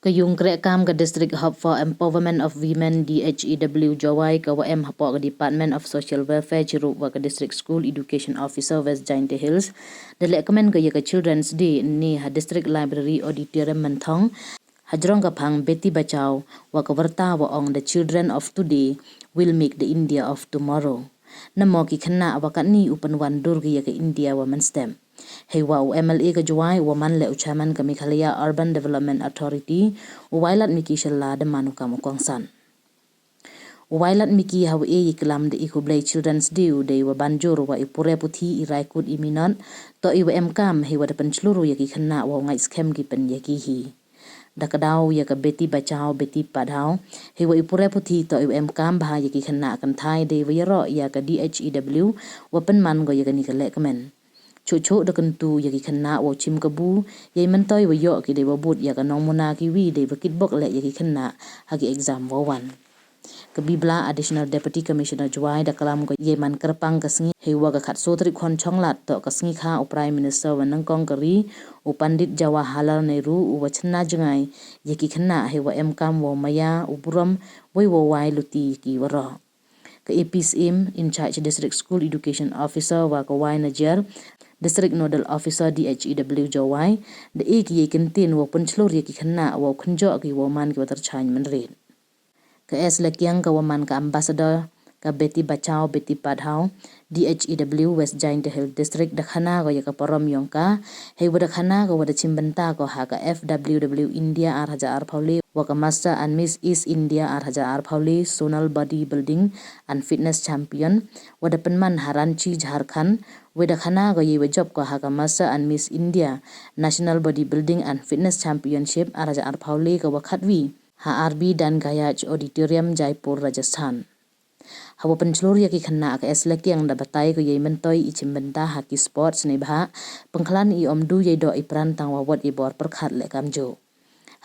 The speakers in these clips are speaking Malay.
Kayung Krekam ke District Hub for Empowerment of Women DHEW Jowai ke WM hapok ke Department of Social Welfare Cirup wa ke District School Education Officer West Giant Hills the lehkmen ke Children's Day ni ha District Library Auditorium Mentong hajrong ka phang beti bachao wa ke Wyrta wa ong the children of today will make the India of tomorrow namo ki khynnah wa kat ni upan wan dur ke India wa stem Hey wow MLA ke Jowai wa man le uchaman ke Meghalaya Urban Development Authority wailat miki shalla de manuka mukongsan wailat miki hawe iklam de ikublay Children's Day de wa banjur wa ipure puthi iraikut iminon to iwa emkam he wa depan seluruh yaki khynnah wa ngai scam ki pen yaki hi dakadaw ya ka beti bachao beti padhao he wa ipure puthi to iwa emkam bah yaki khynnah kan thai de wa yaro ya ka DHEW wa pen man go ya ni ka lehkmen Cucuk dekan tu yaki khynnah wa chim kabu yai mentoi wa yok ki de babut ya ka nong mona ki wi de bakit bok le yaki khynnah hagi exam wa wan Kabibla Additional Deputy Commissioner Jowai da kalam ko yai man kerpang kasngi hewa ka khat sotri khon chonglat to kasngi kha o Prime Minister wa nangkong kari o Pandit Jawaharlal Nehru wa chna jangai yaki khynnah hewa emkam wa maya o burom wa wai luti ki wara ka APSM in charge District School Education Officer wa ka wai Najer District Nodal Officer DHEW Jowai the ek ye kentin wa punchlo ye ki khynnah wa khunjo ki wa man ki watar chain manre ka lekyang ka wa man ka ambassador ka beti bachao beti padhao DHEW West Giant Hill District da khana ga ya ka parom yongka he wa da khana ga wa da chimbanta ko ha ka FWW India R1000 Pauli wa ka Master and Miss East India R1000 Pauli Zonal Bodybuilding and Fitness Champion wa da penman Haranchi Jharkhand Weda khana go ye job ko ha ka Master and Miss India National Bodybuilding and Fitness Championship araja arphauli ko wakhatwi ha RB dan Gayaj Auditorium Jaipur Rajasthan hawa penclur ya ki khynnah ka eslek yang da batai ko ye mentoi ichimbenta ha ki sports ne bha pengklan I omdu ye do ipran tang wa wat I bor perkhat le kamjo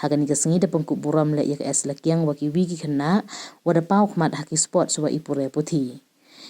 hagani ka sengi da pengkup buram le ya ka eslek yang wa ki wi ki khynnah wa da pau khmat ha ki sports wa ipure puthi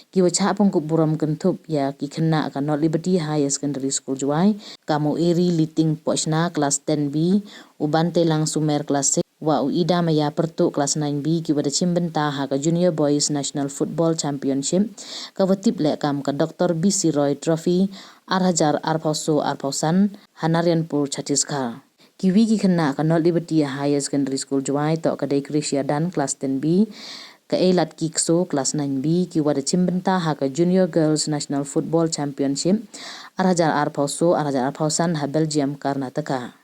Kiwa cha pengkup buram kentup ya ki khynnah ka North Liberty High Secondary School Jowai kamo eri liting pochna kelas 10B ubante lang sumer kelas 6 wa uida maya pertu kelas 9B ki wada chimbenta ha ka Junior Boys National Football Championship ka watip le kam ka Dr. BC Roy Trophy R1000 Arpausan Hanarianpur Chhattisgarh Kiwi ki khynnah ka North Liberty High Secondary School Jowai to ka Dekrisya dan kelas 10B ka elat kikso kelas 9B ki wada chimbenta ha ka Junior Girls National Football Championship R1000 Arpausan ha Belgium Karnataka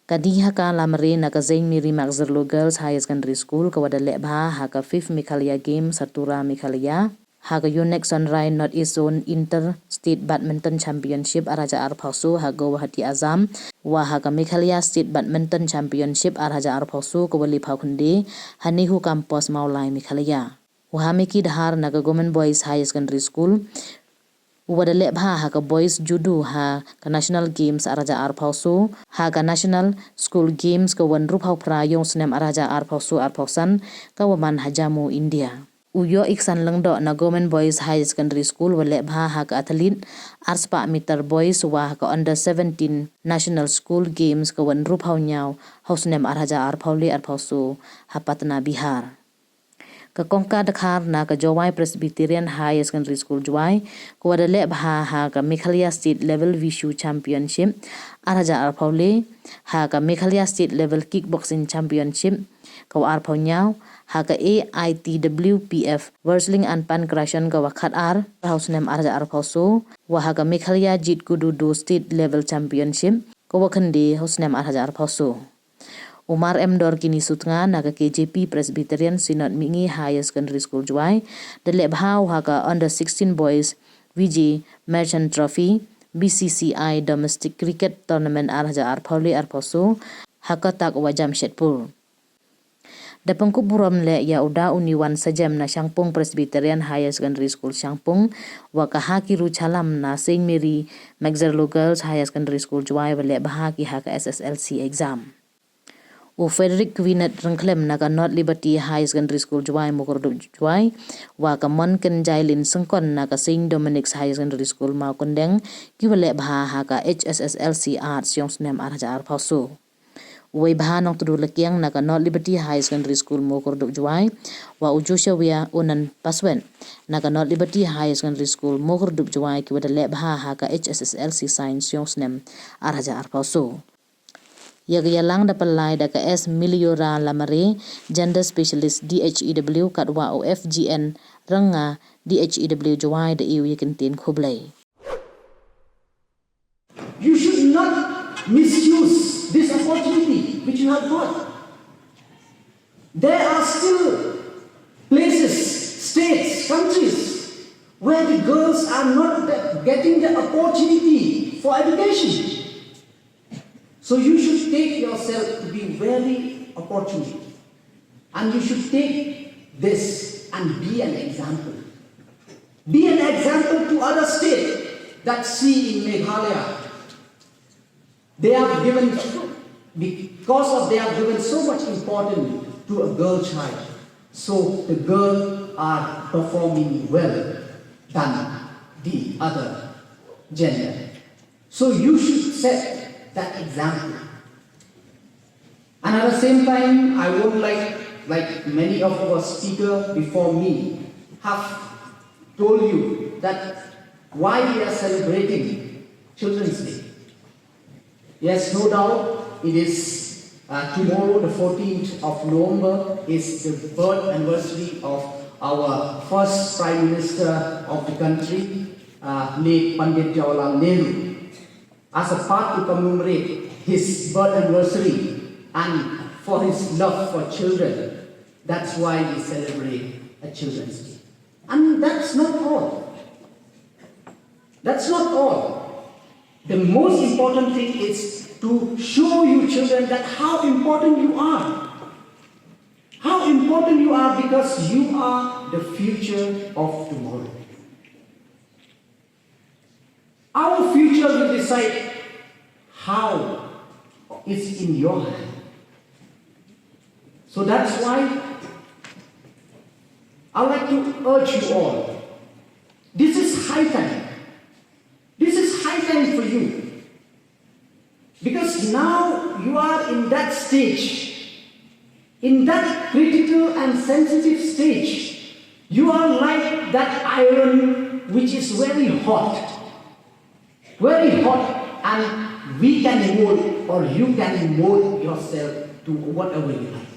Kadiha ka lamre na ka Zain Miri Maxerlo Girls High Secondary School ka wada lebha ha ka 5th Meghalaya Game Satura Meghalaya ha ka Yonex Sunrise North East Zone Inter State Badminton Championship R1000 ha Guwahati Azam wa ha ka Meghalaya State Badminton Championship R1000 ka wali phaukhunde hanihu campus Maulai Meghalaya wa miki dhar na ka Government Boys High Secondary School wada lebha ha ka Boys Judo ha ka National Games R1000 ha ka National School Games ka wan rup pra yong snem R1000 Arpausan ka waman hajamu India Uyo iksan lengdo na Government Boys High Secondary School wale bha ha ka athlete arspa meter boys wa ka under 17 National School Games ka wan rup nyau hausnem R1000 Arpausu ha Patna Bihar ka kongka dakhar na ka Jowai Presbyterian High Secondary School Jowai ko wada le bha ha ka Meghalaya State Level Wushu Championship R1000 ha ka Meghalaya State Level Kickboxing Championship ka arpau nyau ha ka AITWPF Wrestling and Pancration ka wakhat ar hausnem R1000 wa ha ka Meghalaya Jit Kudu State Level Championship ka wakhande hausnem R1000 Umar M. Dor kini sutnga na ka KJP Presbyterian Synod Mingi High Secondary School Jowai dale bhau ha ka under 16 boys VJ Merchant Trophy BCCI Domestic Cricket Tournament R1000 ha ka tak wa Jamshedpur da pengkup buram le ya uda uniwan sajem na Shangpung Presbyterian High Secondary School Shangpung wa ka hakiru chalam na St. Mary Maxerlo Girls High Secondary School Jowai wale bahaki ha ka SSLC exam O Frederick Kwinet rengklem na ka North Liberty High Secondary School Jowai Mukordup Jowai wa ka Mon Ken Jailin Sengkon na ka St. Dominic's High Secondary School Mau Kondeng ki wale bah ha ka HSSLC Arts yong snem R1000 Way bahanong tudu lakiang naka North Liberty High Secondary School Mokorduk Jowai wa ujusha wia unan paswen naka North Liberty High Secondary School Mokorduk Jowai ki wada leb ha haka HSSLC Science Yongsnem arhaja arpauso. Yalang da palai da ka S Miliora Lamare Gender Specialist DHEW kadwa OFGN ranga DHEW Jowai da iu yakintin kublay. You should not misuse this opportunity which you have got. There are still places, states, countries where the girls are not getting the opportunity for education. So you should take yourself to be very opportunity. And you should take this and be an example. Be an example to other states that see in Meghalaya. They have given, because of they have given so much importance to a girl child. So the girls are performing well than the other gender. So you should set that example. And at the same time, I would like many of our speakers before me have told you that why we are celebrating Children's Day. Yes, no doubt, it is tomorrow, the 14th of November, is the birth anniversary of our first Prime Minister of the country, late Pandit Jawaharlal Nehru. As a part to commemorate his birth anniversary and for his love for children, that's why we celebrate a Children's Day. And that's not all. That's not all. The most important thing is to show you children that how important you are. How important you are because you are the future of tomorrow. Our future will decide how it's in your hand. So that's why I would like to urge you all. This is high time. This is high time for you. Because now you are in that stage, in that critical and sensitive stage. You are like that iron which is very hot, and we can mold or you can mold yourself to whatever you like.